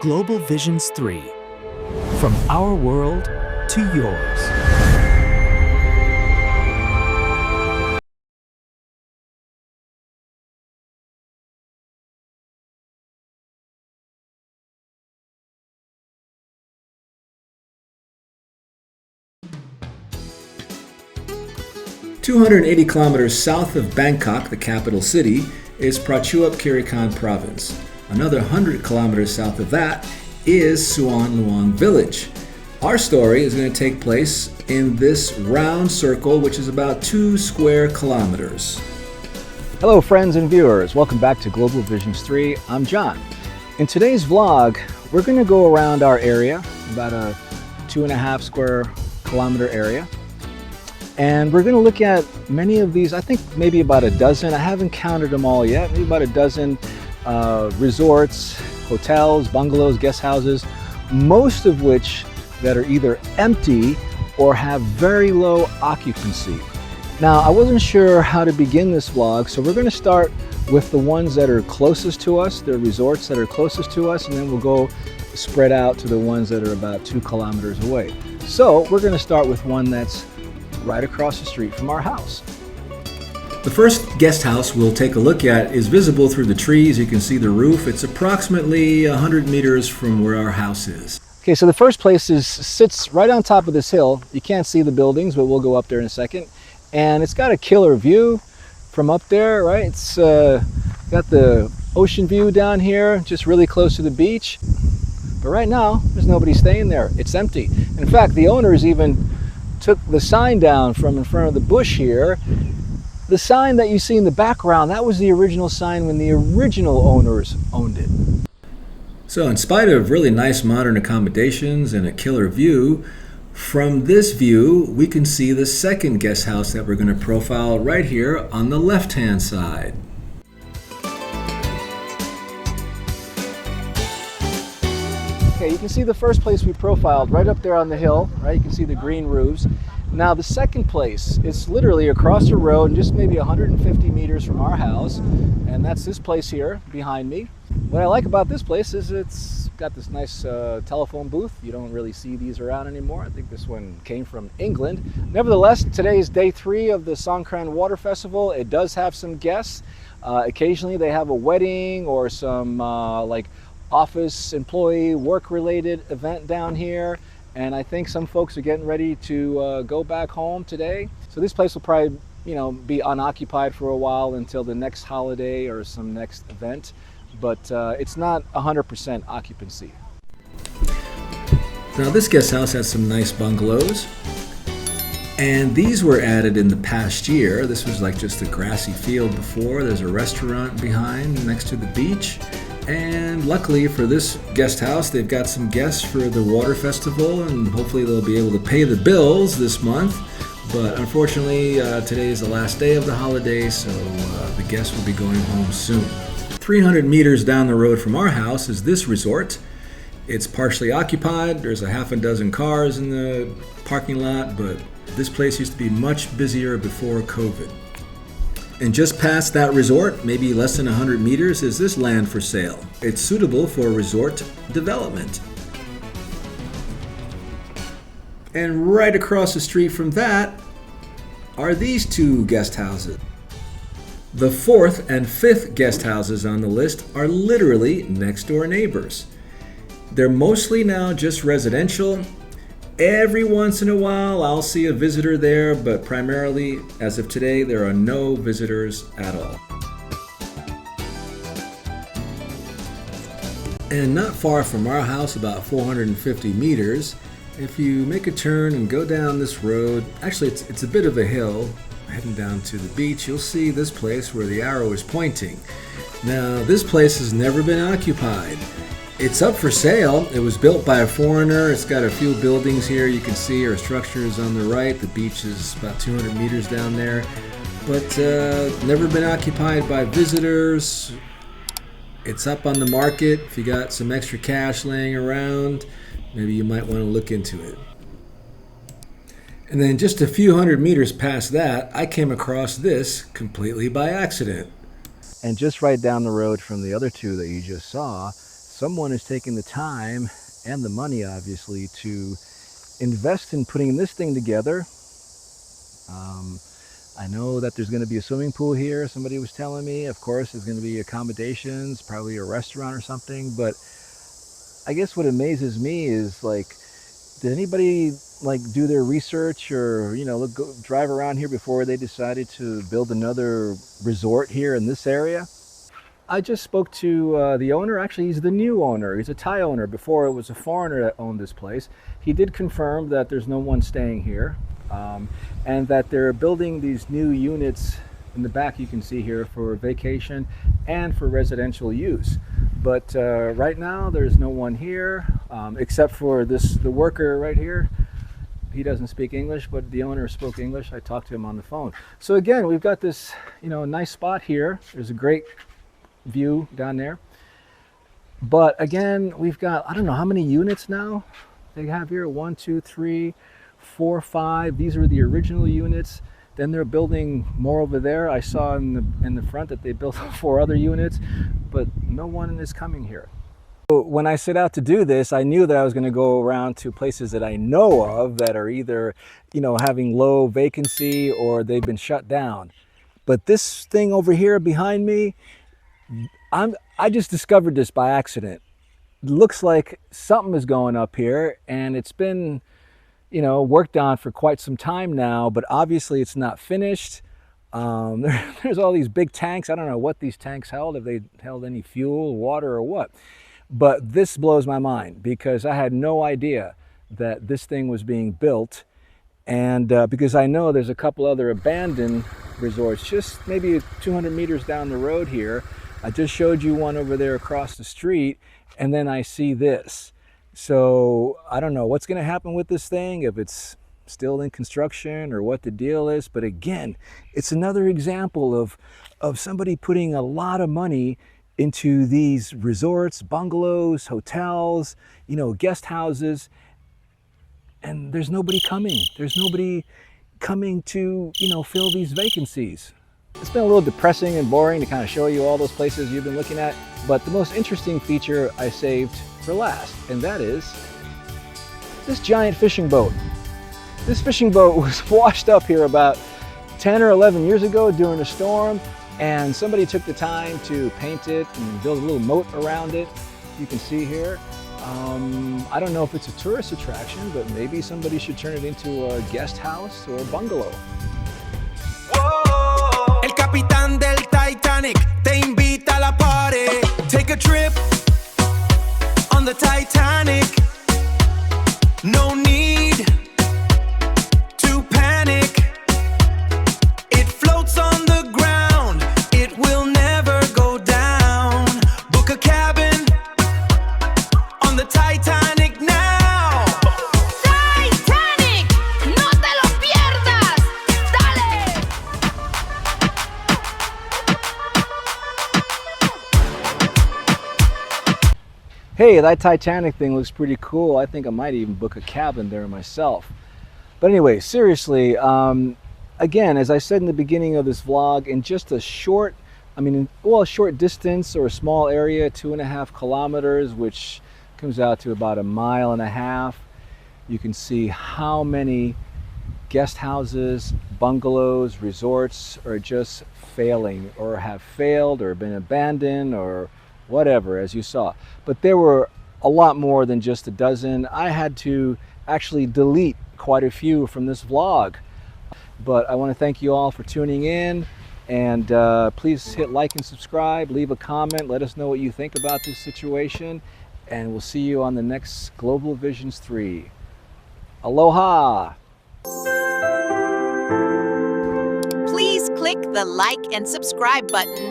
Global Visions 3. From our world to yours. "280 kilometers south of Bangkok, the capital city, is Prachuap Khiri Khan province. Another 100 kilometers south of that is Suan Luang village. Our story is going to take place in this round circle, which is about 2 square kilometers. Hello friends and viewers, welcome back to Global Visions 3. I'm John. In today's vlog, we're going to go around our area, about a 2.5 square kilometer area. And we're going to look at many of these, I think maybe about a dozen. I haven't counted them all yet, maybe about a dozen resorts, hotels, bungalows, guest houses, most of which that are either empty or have very low occupancy. Now, I wasn't sure how to begin this vlog, so we're going to start with the ones that are closest to us, the resorts that are closest to us, and then we'll go spread out to the ones that are about 2 kilometers away. So we're going to start with one that's right across the street from our house. The first guest house we'll take a look at is visible through the trees. You can see the roof. It's approximately 100 meters from where our house is. Okay, so the first place sits right on top of this hill. You can't see the buildings, but we'll go up there in a second. And it's got a killer view from up there, right? It's got the ocean view down here, just really close to the beach. But right now, there's nobody staying there. It's empty. In fact, the owners even took the sign down from in front of the bush here. The sign that you see in the background, that was the original sign when the original owners owned it. So in spite of really nice modern accommodations and a killer view, from this view, we can see the second guest house that we're going to profile right here on the left-hand side. Okay, you can see the first place we profiled right up there on the hill, right? You can see the green roofs. Now the second place is literally across the road, just maybe 150 meters from our house, and that's this place here behind me. What I like about this place is it's got this nice telephone booth. You don't really see these around anymore. I think this one came from England. Nevertheless, today is day 3 of the Songkran Water Festival. It does have some guests. Occasionally they have a wedding or some like office employee work-related event down here, and I think some folks are getting ready to go back home today. So this place will probably, be unoccupied for a while until the next holiday or some next event, but it's not 100% occupancy. Now this guest house has some nice bungalows, and these were added in the past year. This was like just a grassy field before. There's a restaurant behind next to the beach. And luckily for this guest house, they've got some guests for the water festival, and hopefully they'll be able to pay the bills this month. But unfortunately, today is the last day of the holiday, so the guests will be going home soon. 300 meters down the road from our house is this resort. It's partially occupied. There's a half a dozen cars in the parking lot, but this place used to be much busier before COVID. And just past that resort, maybe less than 100 meters, is this land for sale. It's suitable for resort development. And right across the street from that are these 2 guest houses. The 4th and 5th guest houses on the list are literally next door neighbors. They're mostly now just residential. Every once in a while I'll see a visitor there, but primarily, as of today, there are no visitors at all. And not far from our house, about 450 meters, if you make a turn and go down this road, actually it's a bit of a hill, heading down to the beach, you'll see this place where the arrow is pointing. Now, this place has never been occupied. It's up for sale. It was built by a foreigner. It's got a few buildings here. You can see our structure is on the right. The beach is about 200 meters down there. But never been occupied by visitors. It's up on the market. If you got some extra cash laying around, maybe you might want to look into it. And then just a few hundred meters past that, I came across this completely by accident. And just right down the road from the other 2 that you just saw, someone is taking the time and the money, obviously, to invest in putting this thing together. I know that there's going to be a swimming pool here, somebody was telling me. Of course, there's going to be accommodations, probably a restaurant or something. But I guess what amazes me is, like, did anybody like do their research or, you know, drive around here before they decided to build another resort here in this area? I just spoke to the owner. Actually, he's the new owner. He's a Thai owner. Before, it was a foreigner that owned this place. He did confirm that there's no one staying here, and that they're building these new units in the back, you can see here, for vacation and for residential use. But right now, there's no one here, except for the worker right here. He doesn't speak English, but the owner spoke English. I talked to him on the phone. So again, we've got this, you know, nice spot here. There's a great view down there. But again, we've got, I don't know how many units now they have here. 1, 2, 3, 4, 5. These are the original units. Then they're building more over there. I saw in the front that they built 4 other units, but no one is coming here. So when I set out to do this, I knew that I was going to go around to places that I know of that are either, you know, having low vacancy or they've been shut down. But this thing over here behind me, I just discovered this by accident. It looks like something is going up here, and it's been, you know, worked on for quite some time now, but obviously it's not finished. There's all these big tanks. I don't know what these tanks held, if they held any fuel, water, or what. But this blows my mind because I had no idea that this thing was being built. And because I know there's a couple other abandoned resorts just maybe 200 meters down the road here. I just showed you one over there across the street, and then I see this. So I don't know what's going to happen with this thing, if it's still in construction or what the deal is. But again, it's another example of somebody putting a lot of money into these resorts, bungalows, hotels, you know, guest houses, and there's nobody coming. There's nobody coming to, you know, fill these vacancies. It's been a little depressing and boring to kind of show you all those places you've been looking at, but the most interesting feature I saved for last, and that is this giant fishing boat. This fishing boat was washed up here about 10 or 11 years ago during a storm, and somebody took the time to paint it and build a little moat around it. You can see here. I don't know if it's a tourist attraction, but maybe somebody should turn it into a guest house or a bungalow. Whoa. El capitán del Titanic te invita a la party. Take a trip on the Titanic. No need to panic. It floats on the ground. It will never go down. Book a cabin on the Titanic now. Titanic, no te lo pierdas. Dale. Hey, that Titanic thing looks pretty cool. I think I might even book a cabin there myself. But anyway, seriously, again, as I said in the beginning of this vlog, in just a short, a short distance or a small area, 2.5 kilometers, which comes out to about 1.5 miles, you can see how many guest houses, bungalows, resorts are just failing or have failed or been abandoned or whatever, as you saw. But there were a lot more than just a dozen. I had to actually delete quite a few from this vlog. But I want to thank you all for tuning in, and please hit like and subscribe, leave a comment, let us know what you think about this situation, and we'll see you on the next Global Visions 3. Aloha! Please click the like and subscribe button